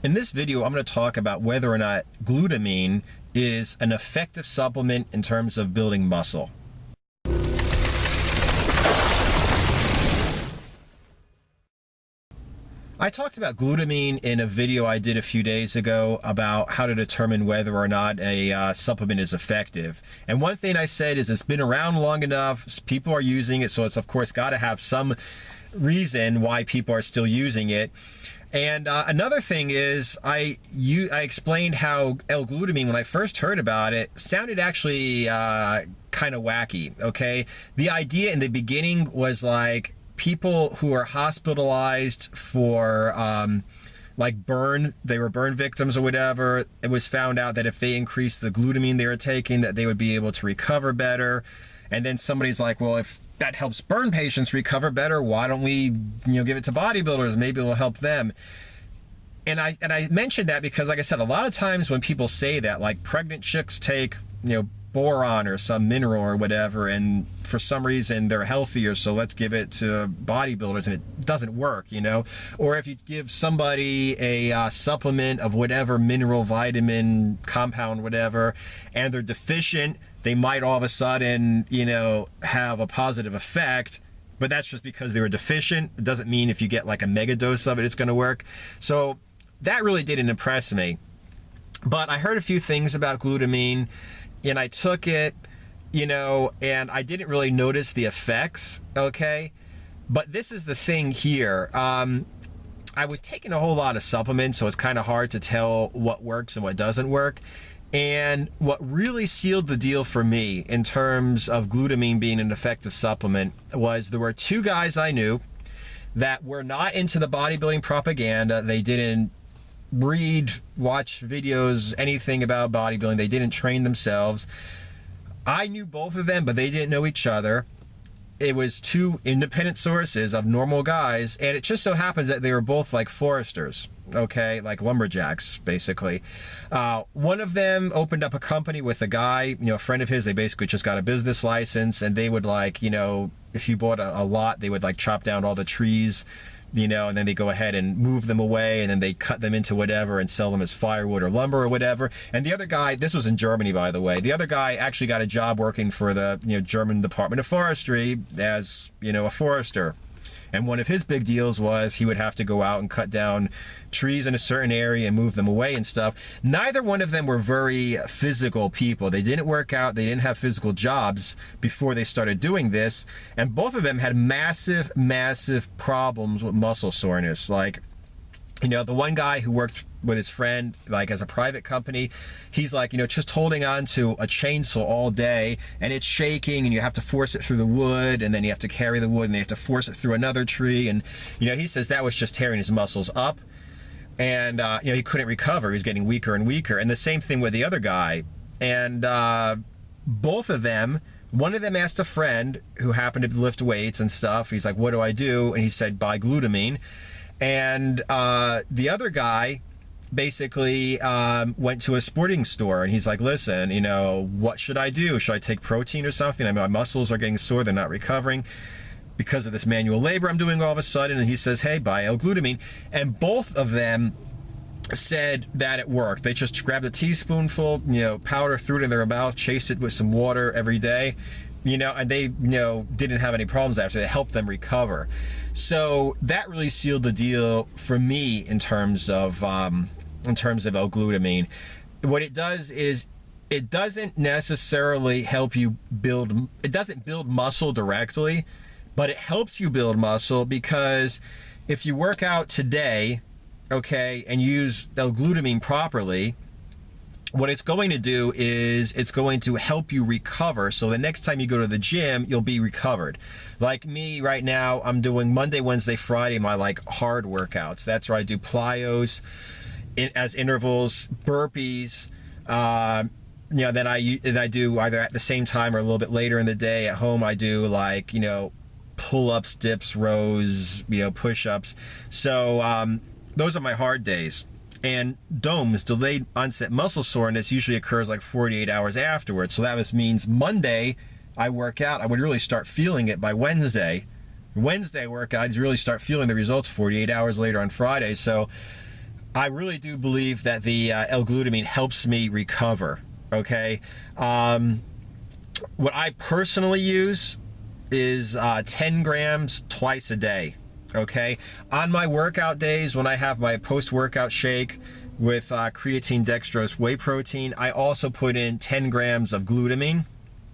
In this video, I'm going to talk about whether or not glutamine is an effective supplement in terms of building muscle. I talked about glutamine in a video I did a few days ago about how to determine whether or not a supplement is effective. And one thing I said is it's been around long enough, people are using it, so it's of course got to have some reason why people are still using it. And another thing is I explained how L-glutamine, when I first heard about it, sounded actually kind of wacky, okay? The idea in the beginning was like people who are hospitalized for like they were burn victims or whatever, it was found out that if they increased the glutamine they were taking, that they would be able to recover better. And then somebody's like, well, if that helps burn patients recover better, why don't we, give it to bodybuilders? Maybe it will help them. And I mentioned that because, like I said, a lot of times when people say that, like pregnant chicks take, boron or some mineral or whatever, and for some reason they're healthier, so let's give it to bodybuilders, and it doesn't work, Or if you give somebody a supplement of whatever mineral, vitamin, compound, whatever, and they're deficient, they might all of a sudden, have a positive effect, but that's just because they were deficient. It doesn't mean if you get like a mega dose of it, it's going to work. So that really didn't impress me. But I heard a few things about glutamine, and I took it, and I didn't really notice the effects, okay? But this is the thing here. I was taking a whole lot of supplements, so it's kind of hard to tell what works and what doesn't work. And what really sealed the deal for me in terms of glutamine being an effective supplement was there were two guys I knew that were not into the bodybuilding propaganda. They didn't read, watch videos, anything about bodybuilding. They didn't train themselves. I knew both of them, but they didn't know each other. It was two independent sources of normal guys, and it just so happens that they were both like foresters, okay, like lumberjacks, basically. One of them opened up a company with a guy, a friend of his. They basically just got a business license, and they would like, if you bought a lot, they would like chop down all the trees, and then they go ahead and move them away, and then they cut them into whatever and sell them as firewood or lumber or whatever. And the other guy, this was in Germany, by the way, the other guy actually got a job working for the German Department of Forestry as a forester. And one of his big deals was he would have to go out and cut down trees in a certain area and move them away and stuff. Neither one of them were very physical people. They didn't work out. They didn't have physical jobs before they started doing this. And both of them had massive, massive problems with muscle soreness. Like, the one guy who worked with his friend, like as a private company, he's like, just holding on to a chainsaw all day, and it's shaking, and you have to force it through the wood, and then you have to carry the wood, and you have to force it through another tree. And, he says that was just tearing his muscles up. And, he couldn't recover. He was getting weaker and weaker. And the same thing with the other guy. And both of them, one of them asked a friend who happened to lift weights and stuff. He's like, what do I do? And he said, buy glutamine. And the other guy basically went to a sporting store, and he's like, listen, what should I do? Should I take protein or something? I mean, my muscles are getting sore. They're not recovering because of this manual labor I'm doing all of a sudden. And he says, hey, buy L-glutamine. And both of them said that it worked. They just grabbed a teaspoonful, powder, threw it in their mouth, chased it with some water every day, and they, didn't have any problems after. It helped them recover. So that really sealed the deal for me in terms of L-glutamine. What it does is it doesn't necessarily help you build, it doesn't build muscle directly, but it helps you build muscle, because if you work out today, okay, and use L-glutamine properly, what it's going to do is it's going to help you recover. So the next time you go to the gym, you'll be recovered. Like me right now, I'm doing Monday, Wednesday, Friday, my like hard workouts. That's where I do plyos as intervals, burpees. Then I do either at the same time or a little bit later in the day. At home, I do like, pull-ups, dips, rows, push-ups. So those are my hard days. And DOMS, delayed onset muscle soreness, usually occurs like 48 hours afterwards. So that means Monday I work out, I would really start feeling it by Wednesday. Wednesday workouts really start feeling the results 48 hours later on Friday. So I really do believe that the L-glutamine helps me recover. Okay. What I personally use is 10 grams twice a day. Okay. On my workout days, when I have my post-workout shake with creatine, dextrose, whey protein, I also put in 10 grams of glutamine.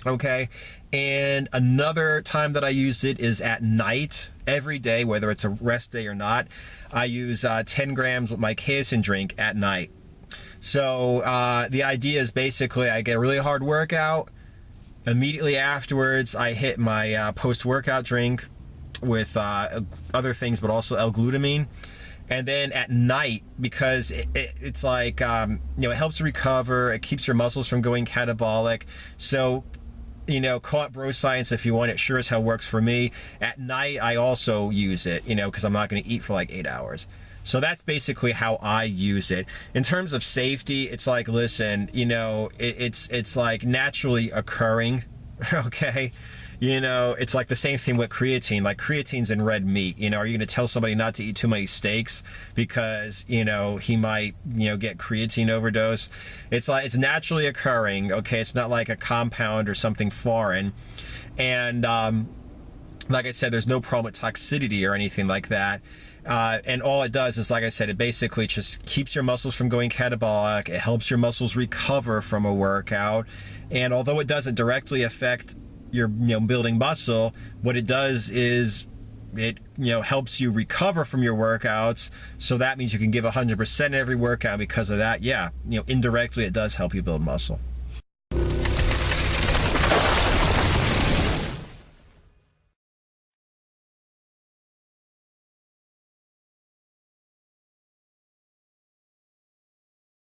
Okay. And another time that I use it is at night, every day, whether it's a rest day or not. I use 10 grams with my casein drink at night. So the idea is basically I get a really hard workout. Immediately afterwards, I hit my post-workout drink with other things, but also L-glutamine. And then at night, because it's like, it helps you recover. It keeps your muscles from going catabolic. So, call it bro science if you want. It sure as hell works for me. At night, I also use it, because I'm not going to eat for like 8 hours. So that's basically how I use it. In terms of safety, it's like, listen, it's like naturally occurring, okay? It's like the same thing with creatine. Like creatine's in red meat. Are you going to tell somebody not to eat too many steaks because, he might, get creatine overdose? It's like, it's naturally occurring, okay? It's not like a compound or something foreign. And like I said, there's no problem with toxicity or anything like that. And all it does is, like I said, it basically just keeps your muscles from going catabolic. It helps your muscles recover from a workout. And although it doesn't directly affect your building muscle, what it does is it helps you recover from your workouts. So that means you can give 100% every workout. Because of that, yeah, indirectly it does help you build muscle.